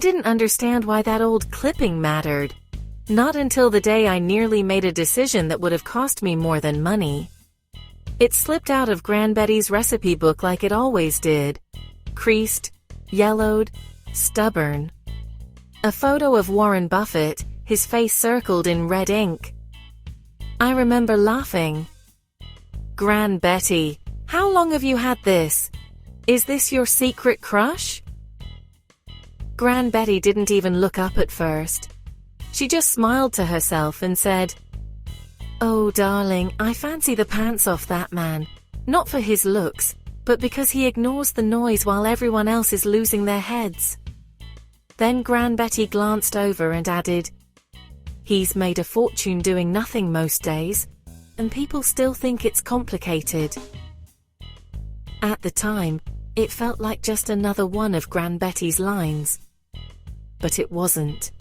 didn't understand why that old clipping mattered. Not until the day I nearly made a decision that would have cost me more than money. It slipped out of Gran Betty's recipe book like it always did. Creased, yellowed, stubborn. A photo of Warren Buffett, his face circled in red ink. I remember laughing. "Gran Betty, how long have you had this? Is this your secret crush?" Gran Betty didn't even look up at first. She just smiled to herself and said, "Oh, darling, I fancy the pants off that man. Not for his looks, but because he ignores the noise while everyone else is losing their heads." Then Gran Betty glanced over and added, "He's made a fortune doing nothing most days, and people still think it's complicated." At the time, it felt like just another one of Gran Betty's lines. But it wasn't.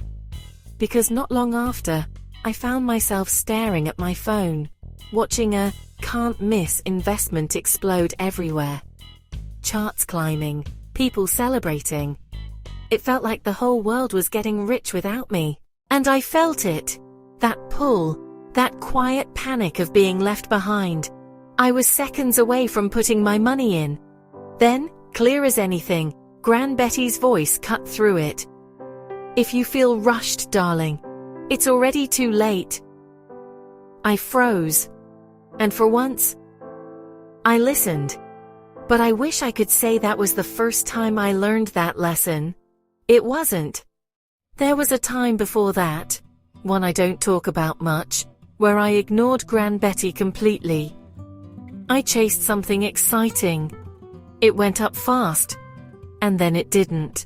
Because not long after, I found myself staring at my phone, watching a can't-miss investment explode everywhere. Charts climbing, people celebrating. It felt like the whole world was getting rich without me. And I felt it. That pull, that quiet panic of being left behind. I was seconds away from putting my money in. Then, clear as anything, Gran Betty's voice cut through it. "If you feel rushed, darling, it's already too late." I froze. And for once, I listened. But I wish I could say that was the first time I learned that lesson. It wasn't. There was a time before that, one I don't talk about much, where I ignored Gran Betty completely. I chased something exciting. It went up fast. And then it didn't.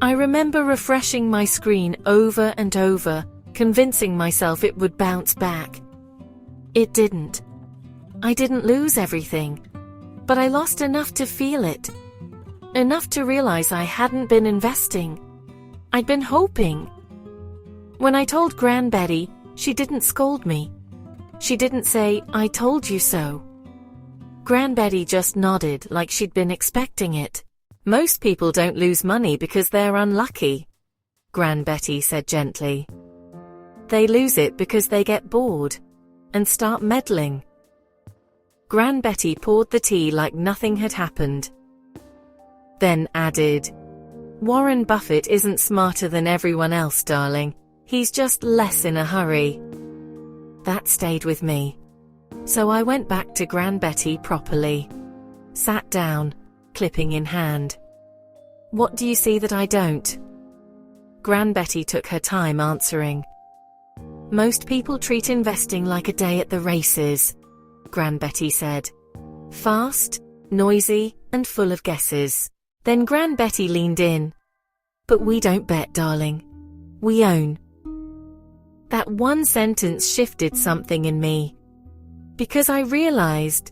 I remember refreshing my screen over and over, convincing myself it would bounce back. It didn't. I didn't lose everything. But I lost enough to feel it. Enough to realize I hadn't been investing. I'd been hoping. When I told Gran Betty, she didn't scold me. She didn't say, "I told you so." Gran Betty just nodded like she'd been expecting it. "Most people don't lose money because they're unlucky," Gran Betty said gently. "They lose it because they get bored and start meddling." Gran Betty poured the tea like nothing had happened. Then added, "Warren Buffett isn't smarter than everyone else, darling. He's just less in a hurry." That stayed with me. So I went back to Gran Betty properly. Sat down, clipping in hand. "What do you see that I don't?" Gran Betty took her time answering. "Most people treat investing like a day at the races," Gran Betty said. "Fast, noisy, and full of guesses." Then Gran Betty leaned in. "But we don't bet, darling. We own." That one sentence shifted something in me. Because I realized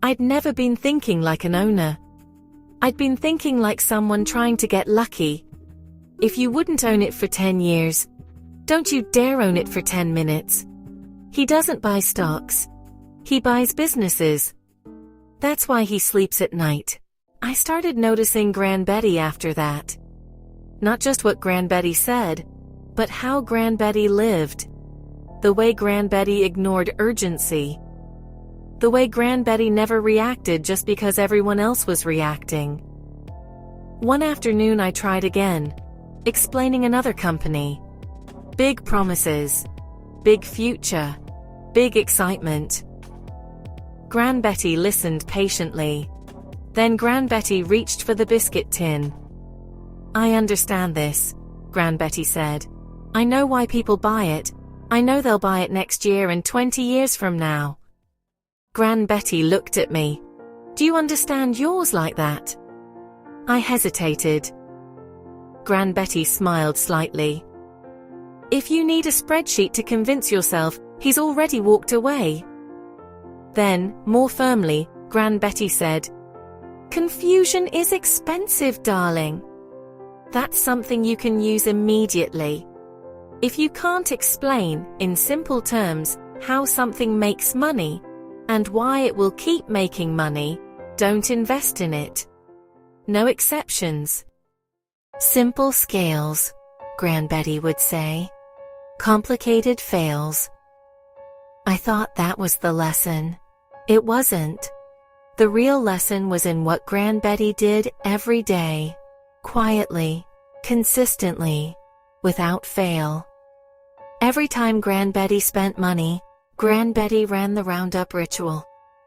I'd never been thinking like an owner. I'd been thinking like someone trying to get lucky. If you wouldn't own it for 10 years, don't you dare own it for 10 minutes. He doesn't buy stocks. He buys businesses. That's why he sleeps at night. I started noticing Gran Betty after that. Not just what Gran Betty said, but how Gran Betty lived. The way Gran Betty ignored urgency. The way Gran Betty never reacted just because everyone else was reacting. One afternoon I tried again, explaining another company. Big promises. Big future. Big excitement. Gran Betty listened patiently. Then Gran Betty reached for the biscuit tin. "I understand this," Gran Betty said. "I know why people buy it. I know they'll buy it next year and 20 years from now." Gran Betty looked at me. "Do you understand yours like that?" I hesitated. Gran Betty smiled slightly. "If you need a spreadsheet to convince yourself, he's already walked away." Then, more firmly, Gran Betty said, "Confusion is expensive, darling. That's something you can use immediately. If you can't explain, in simple terms, how something makes money, and why it will keep making money, don't invest in it. No exceptions." Simple scales, Gran Betty would say. Complicated fails. I thought that was the lesson. It wasn't. The real lesson was in what Gran Betty did every day. Quietly, consistently, without fail. Every time Gran Betty spent money, Gran Betty ran the roundup ritual.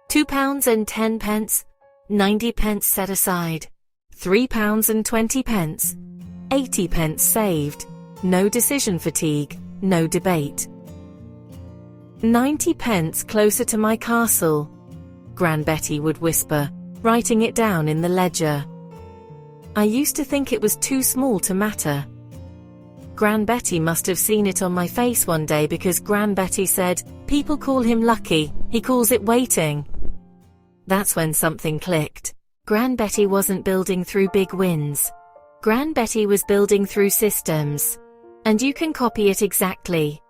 £2.10, 90 pence set aside. £3.20, 80 pence saved. No decision fatigue, no debate. 90 pence closer to my castle, Gran Betty would whisper, writing it down in the ledger. I used to think it was too small to matter. Gran Betty must have seen it on my face one day because Gran Betty said, "People call him lucky, he calls it waiting." That's when something clicked. Gran Betty wasn't building through big wins. Gran Betty was building through systems. And you can copy it exactly.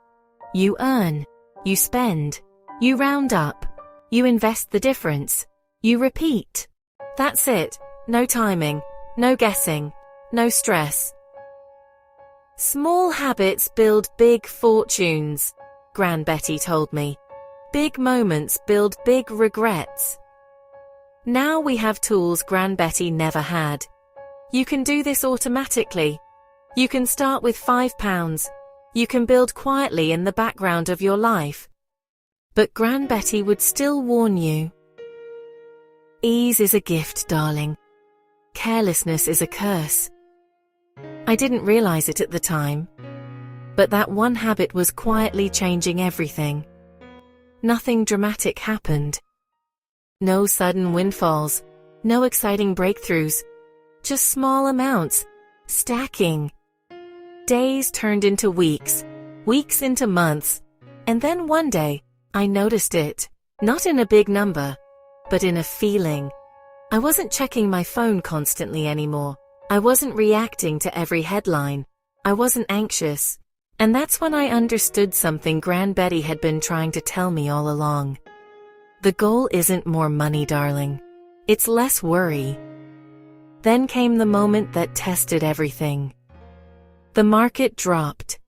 You earn, you spend, you round up, you invest the difference, you repeat. That's it, no timing, no guessing, no stress. Small habits build big fortunes, Gran Betty told me. Big moments build big regrets. Now we have tools Gran Betty never had. You can do this automatically. You can start with £5. You can build quietly in the background of your life. But Gran Betty would still warn you. Ease is a gift, darling. Carelessness is a curse. I didn't realize it at the time. But that one habit was quietly changing everything. Nothing dramatic happened. No sudden windfalls. No exciting breakthroughs. Just small amounts. Stacking. Days turned into weeks. Weeks into months. And then one day, I noticed it. Not in a big number, but in a feeling. I wasn't checking my phone constantly anymore. I wasn't reacting to every headline. I wasn't anxious. And that's when I understood something Gran Betty had been trying to tell me all along. The goal isn't more money, darling. It's less worry. Then came the moment that tested everything. The market dropped.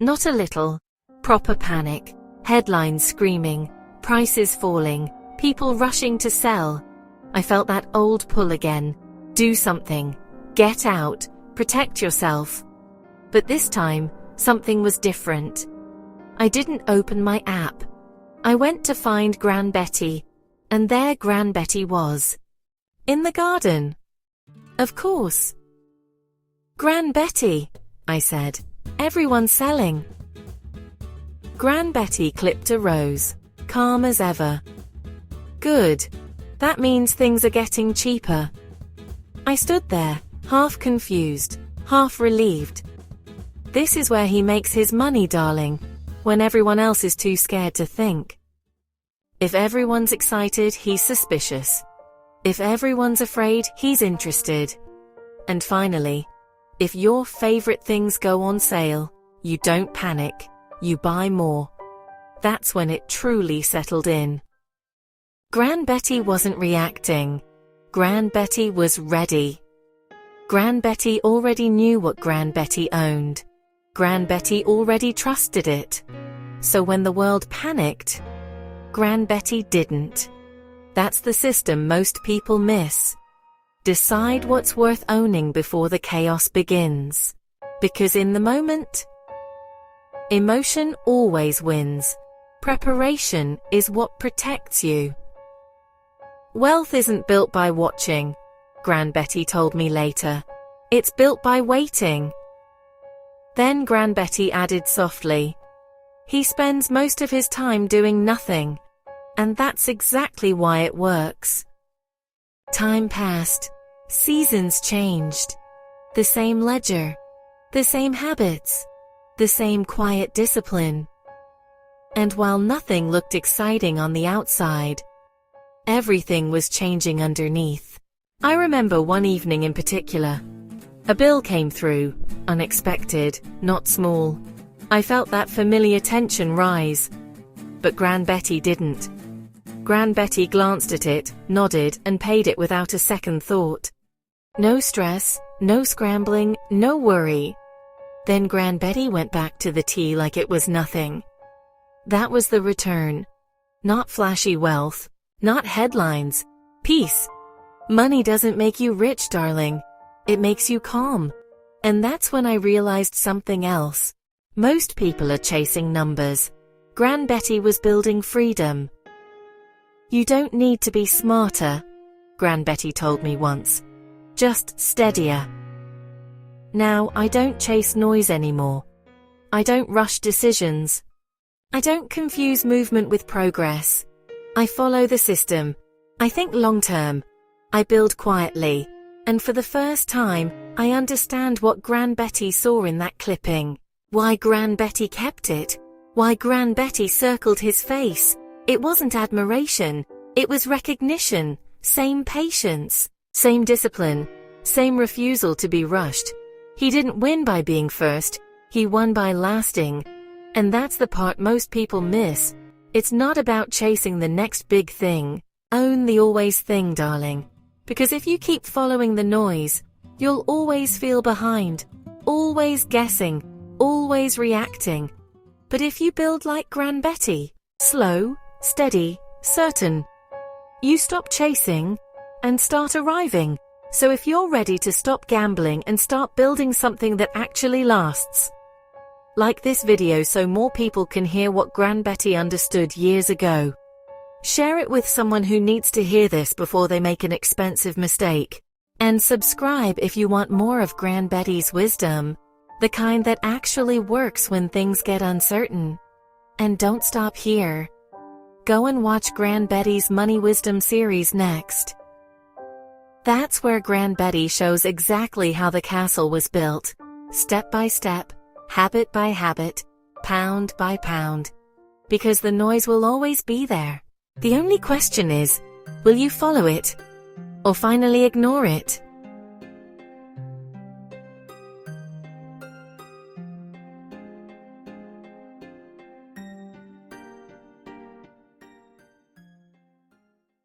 Not a little. Proper panic. Headlines screaming. Prices falling. People rushing to sell. I felt that old pull again. Do something. Get out. Protect yourself. But this time, something was different. I didn't open my app. I went to find Gran Betty, and there Gran Betty was. In the garden. Of course. Gran Betty, I said. Everyone's selling. Gran Betty clipped a rose, calm as ever. Good. That means things are getting cheaper. I stood there, half confused, half relieved. This is where he makes his money, darling, when everyone else is too scared to think. If everyone's excited, he's suspicious. If everyone's afraid, he's interested. And finally, if your favorite things go on sale, you don't panic, you buy more. That's when it truly settled in. Gran Betty wasn't reacting. Gran Betty was ready. Gran Betty already knew what Gran Betty owned. Gran Betty already trusted it. So when the world panicked, Gran Betty didn't. That's the system most people miss. Decide what's worth owning before the chaos begins. Because in the moment, emotion always wins. Preparation is what protects you. Wealth isn't built by watching, Gran Betty told me later. It's built by waiting. Then Gran Betty added softly, he spends most of his time doing nothing. And that's exactly why it works. Time passed. Seasons changed. The same ledger. The same habits. The same quiet discipline. And while nothing looked exciting on the outside, everything was changing underneath. I remember one evening in particular. A bill came through, unexpected, not small. I felt that familiar tension rise. But Gran Betty didn't. Gran Betty glanced at it, nodded, and paid it without a second thought. No stress, no scrambling, no worry. Then Gran Betty went back to the tea like it was nothing. That was the return. Not flashy wealth, not headlines, peace. Money doesn't make you rich, darling. It makes you calm. And that's when I realized something else. Most people are chasing numbers. Gran Betty was building freedom. You don't need to be smarter, Gran Betty told me once. Just steadier. Now I don't chase noise anymore. I don't rush decisions. I don't confuse movement with progress. I follow the system. I think long-term. I build quietly. And for the first time, I understand what Gran Betty saw in that clipping. Why Gran Betty kept it. Why Gran Betty circled his face. It wasn't admiration. It was recognition. Same patience. Same discipline. Same refusal to be rushed. He didn't win by being first. He won by lasting. And that's the part most people miss. It's not about chasing the next big thing. Own the always thing, darling. Because if you keep following the noise, you'll always feel behind. Always guessing. Always reacting. But if you build like Gran Betty, slow, steady, certain, you stop chasing and start arriving. So if you're ready to stop gambling and start building something that actually lasts, like this video so more people can hear what Gran Betty understood years ago. Share it with someone who needs to hear this before they make an expensive mistake. And subscribe if you want more of Gran Betty's wisdom, the kind that actually works when things get uncertain. And don't stop here. Go and watch Gran Betty's Money Wisdom series next. That's where Gran Betty shows exactly how the castle was built, step by step, habit by habit, pound by pound. Because the noise will always be there. The only question is, will you follow it? Or finally ignore it?